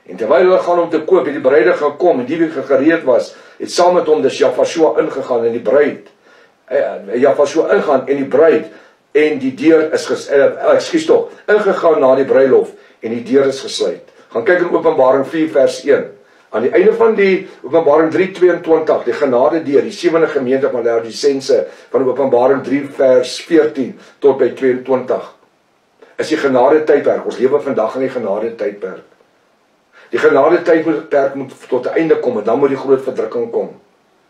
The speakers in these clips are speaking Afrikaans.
En terwyl hulle gaan om te koop, het die bruide gekom, en die wie gereed was, het saam met hom, dus Jafashua ingegaan, en die bruid, Jafashua ingaan, en die bruid, en die deur is ingegaan na die bruilof, en die deur is gesluit. Gaan kyk in Openbaring 4 vers 1. Aan die einde van die Openbaring 3:22, die genade deur, die 7de gemeente van Laodicense, van Openbaring 3 vers 14 tot by 22, is die genade tydperk. Ons lewe vandag in die genade tydperk. Die genade tydperk moet tot 'n einde kom, en dan moet die groot verdrukking kom.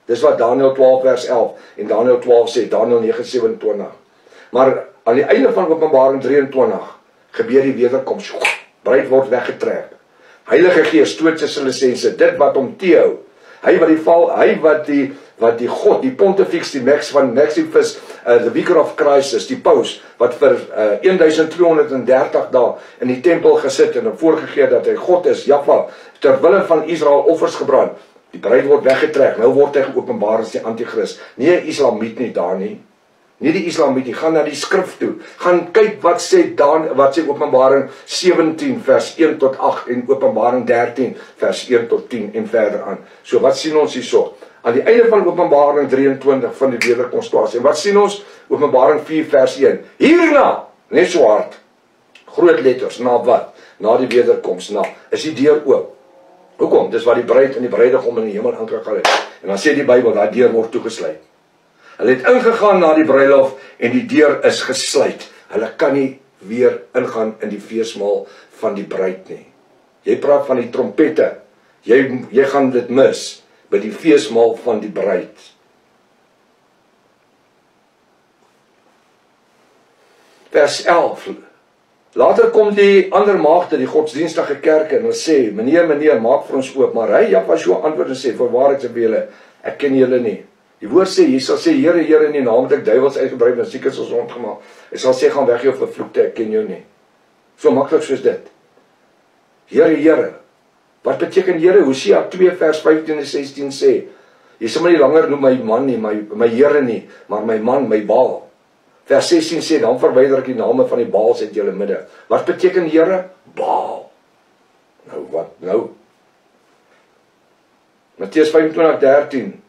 Dis wat Daniël 12 vers 11 en Daniël 12 sê, Daniël 9:27. Maar aan die einde van Openbaring 23 gebeur die wederkoms. Bruid word weggetrek. Heilige Gees stoot sy lisensie, dit wat hom teehou. Hy wat die God, die Pontifex, die Maximus, the Vicar of Christ is, die paus, wat vir 1230 dae in die tempel gesit en voorgegee dat hy God is, Jahwe, terwille van Israel offers gebrand. Die bruid word weggetrek, nou word hy geopenbaar as die antichrist. Nie 'n Islamiet nie daar nie. Nie die Islamiet nie, gaan na die skrif toe. Gaan kyk wat sê Openbaring 17 vers 1 tot 8 en Openbaring 13 vers 1 tot 10 en verder aan. So wat sien ons hierso? Aan die einde van Openbaring 23 van die wederkomsplaas. En wat sien ons? Openbaring 4 vers 1. Hierna, net so hard, groot letters, na wat? Na die wederkoms, na, is die deur oop. Hoekom? Dis wat die bruid en die bruidegom in die hemel aangegaan het. En dan sê die Bybel, daai deur word toegesluit. Hulle het ingegaan na die bruilof en die deur is gesluit. Hulle kan nie weer ingaan in die feesmaal van die bruid nie. Jy praat van die trompette. Jy gaan dit mis by die feesmaal van die bruid. Vers 11. Later kom die ander maagde, die godsdienstige kerke, en hulle sê, meneer, maak vir ons oop. Maar hy, Jafashua, antwoord en sê, voorwaar ek sê vir julle, ek ken julle nie. Die woord sê, jy sal sê, Here, Here, in die naam het ek duiwels uitgebreid, en siek is ons rondgemaak. Hy sal sê, gaan weg jou vervloekte, ek ken jou nie. So maklik soos dit. Here, Here. Wat beteken Here? Hosea 2 vers 15 en 16 sê, jy sal my nie langer noem my man nie, my Here nie, maar my man, my Baal. Vers 16 sê, dan verwyder ek die name van die Baals uit julle midde. Wat beteken Here? Baal. Nou wat nou? Matteus 25:13.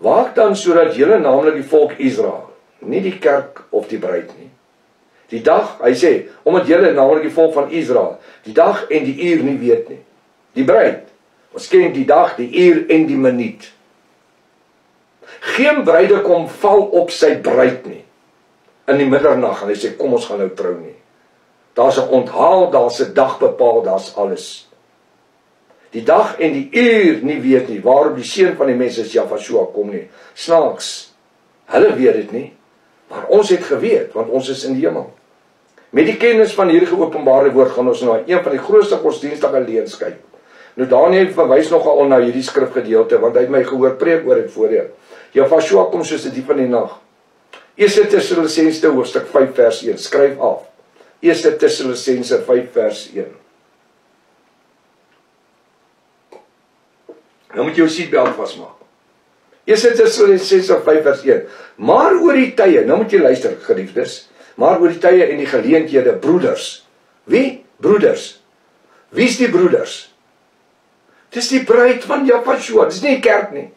Waak dan sodat julle, naamlik die volk Israel, nie die kerk of die bruid nie. Die dag, hy sê, omdat julle, naamlik die volk van Israel, die dag en die uur nie weet nie. Die bruid, ons ken die dag, die uur en die minuut. Geen bruidegom val op sy bruid nie. In die middernag, en hy sê, kom ons gaan nou trou nie. Daar's 'n onthaal, daar's 'n dag bepaal, daar's alles. Die dag en die uur nie weet nie, waarop die seun van die mens is, Jafashua, kom nie. Snaaks, hulle weet dit nie, maar ons het geweet, want ons is in die hemel. Met die kennis van hierdie geopenbaarde woord, gaan ons na een van die grootste godsdienstige leuns kyk. Nou Daniël verwys nogal na hierdie skrifgedeelte, want hy het my gehoor preek oor dit voorheen. Jafashua kom soos 'n dief in die nag. 1 Tessalonisense hoofstuk 5 vers 1, skryf af. 1 Tessalonisense 5 vers 1. Nou moet jy jou seatbelt vasmaak. 1 Tessalonisense 5 vers 1. Maar oor die tye, nou moet jy luister, geliefdes, maar oor die tye en die geleenthede, broeders. Wie? Broeders. Wie is die broeders? Dis die bruid van Jafashua, dis nie die kerk nie.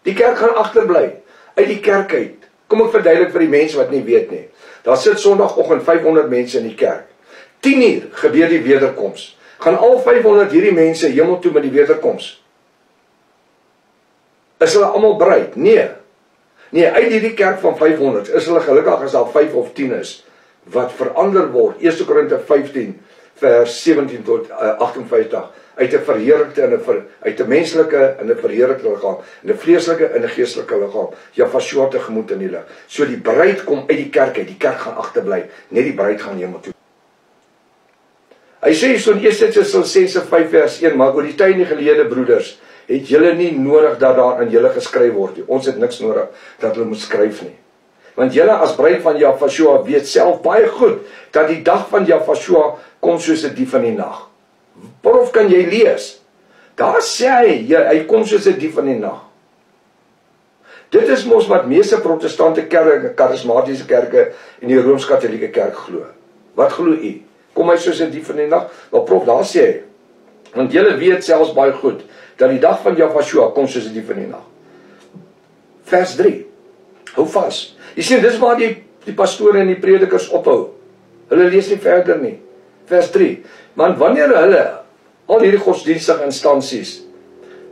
Die kerk gaan agterbly, uit die kerk uit. Kom ek verduidelik vir die mense wat nie weet nie. Daar sit Sondagoggend 500 mense in die kerk. 10 uur gebeur die wederkoms. Gaan al 500 hierdie mense hemel toe met die wederkoms? Is hulle almal bruid? Nee. Nee, uit hierdie kerk van 500 is hulle gelukkig as daar 5 of 10 is, wat verander word. 1 Korinte 15 vers 17 tot 58. Uit 'n verheerlikte uit 'n menslike in 'n verheerlikte liggaam, en 'n vleeslike in 'n geestelike liggaam. Jafashua tegemoet in die lig. So die bruid kom uit die kerk uit. Die kerk gaan agterbly, net die bruid gaan hemel toe. Hy sê so in 1 Tessalonisense 5 vers 1, maar oor die tye en die gelede, broeders, het julle nie nodig dat daar aan julle geskryf word nie. Ons het niks nodig dat hulle moet skryf nie. Want julle as bruid van Jafashua weet self baie goed dat die dag van Jafashua kom soos 'n dief in die nag. Prof, kan jy lees? Daar sê hy kom soos 'n dief in die nag. Dit is mos wat meeste protestante kerke, charismatiese kerke en die Rooms-Katolieke kerk glo. Wat glo u? kom hy soos 'n dief in die nag? Wel prof, daar sê hy, want julle weet selfs baie goed, dat die dag van Jahweh kom soos 'n dief in die nag. Vers 3, hou vas. Jy sien, dis waar die pastore en die predikers ophou. Hulle lees nie verder nie. Vers 3, want wanneer hulle, al hierdie godsdienstige instansies,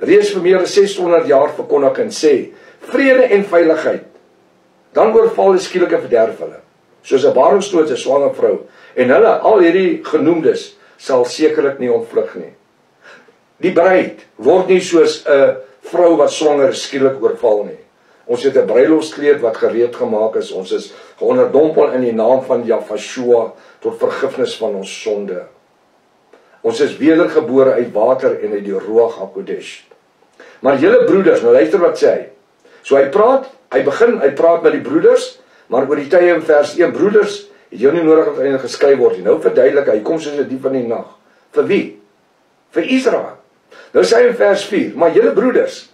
reeds vir meer as 600 jaar verkondig en sê, vrede en veiligheid, dan oorval die skielike verderf hulle, soos 'n baringstoot 'n swanger vrou, en hulle, al hierdie genoemdes, sal sekerlik nie ontvlug nie. Die bruid word nie soos 'n vrou wat swanger skielik oorval nie. Ons het 'n bruilofskleed wat gereed gemaak is, ons is geonderdompel in die naam van Jahweh tot vergifnis van ons sonde. Ons is wedergebore uit water en uit die Ruach HaKodesh. Maar julle broeders, nou luister wat sê hy. So hy praat met die broeders, maar oor die tye in vers 1, broeders, het jou nie nodig dat eintlik geskryf word nie. Nou verduidelik hy, kom soos 'n dief in die nag. Vir wie? Vir Israel. Nou sê hy in vers 4, maar julle broeders,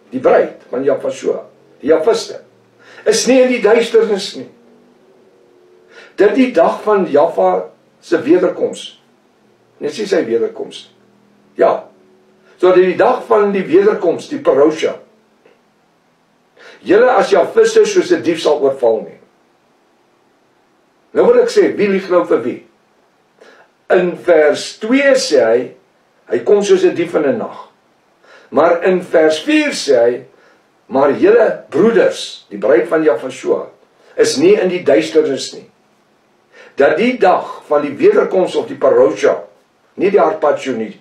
die bruid van Jahweh, die Jahwiste, is nie in die duisternis nie. Dit die dag van Jahweh se wederkoms. Net sê sy wederkoms. Ja. So die dag van die wederkoms, die parousia. Julle as Jahwiste soos 'n dief sal oorval nie. Nou wil ek sê, wie lieg nou vir wie? In vers 2 sê hy kom soos 'n dief in 'n nag. Maar in vers 4 sê hy, maar julle broeders, die bruid van Jahweh, is nie in die duisternis nie. Dat die dag van die wederkoms of die parousia, nie die harpazo nie.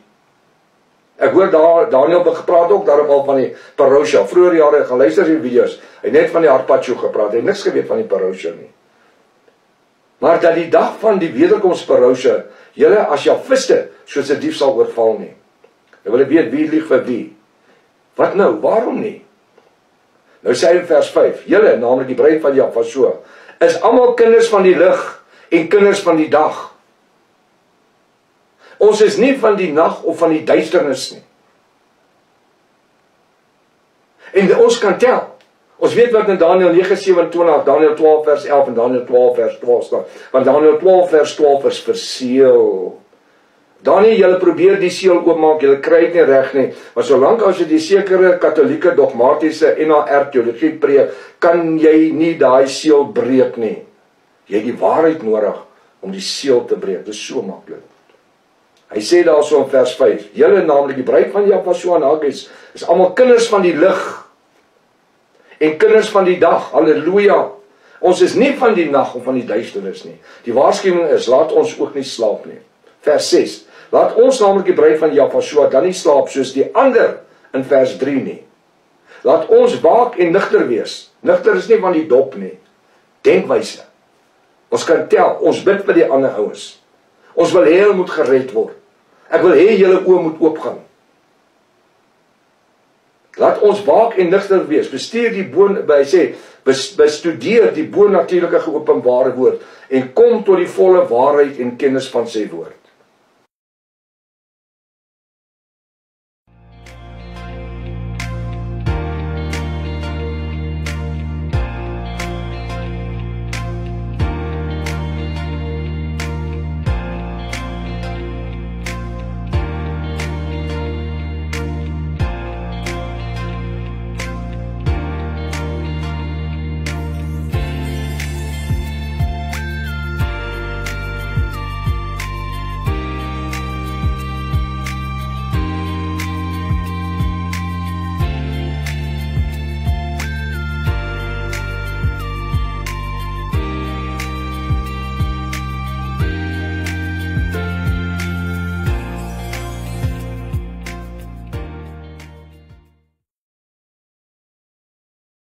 Ek hoor Daniel gepraat ook daarom al van die parousia. Vroeger jare gaan luister die video's. Hy het net van die harpazo gepraat. Hy het niks geweet van die parousia nie. Maar dat die dag van die wederkoms parousia, julle as Jahwiste soos 'n dief sal oorval nie. Nou wil ek weet wie lieg vir wie. Wat nou? Waarom nie? Nou sê hy in vers 5, julle, naamlik die bruid van Jahweh, is almal kinders van die lig en kinders van die dag. Ons is nie van die nag of van die duisternis nie. En ons kan tel. Ons weet wat in Daniel 9:27, Daniel 12 vers 11 en Daniel 12 vers 12 staan. Want Daniel 12 vers 12 is verseël. Daniel, julle probeer die seël oopmaak, julle kry dit nie reg nie. Maar solank as jy die sekere katholieke dogmatiese NAR teologie preek, kan jy nie daai seël breek nie. Jy het die waarheid nodig om die seël te breek. Dit is so maklik. Hy sê daar so in vers 5, julle naamlik die bruid van Jahweh en Hagis, is almal kinders van die lig en kinders van die dag. Halleluja. Ons is nie van die nag of van die duisternis nie. Die waarskuwing is, laat ons ook nie slaap nie. Vers 6, laat ons naamlik die bruid van Jahweh dan nie slaap soos die ander in vers 3 nie. Laat ons waak en nigter wees. Nigter is nie van die dop nie. Denkwyse. Ons kan tel, ons bid vir die ander ouens. Ons wil hê hulle moet gered word. Ek wil hê julle oë moet oopgaan. Laat ons waak en nigter wees. Bestudeer die bonatuurlike geopenbare woord en kom tot die volle waarheid en kennis van sy woord.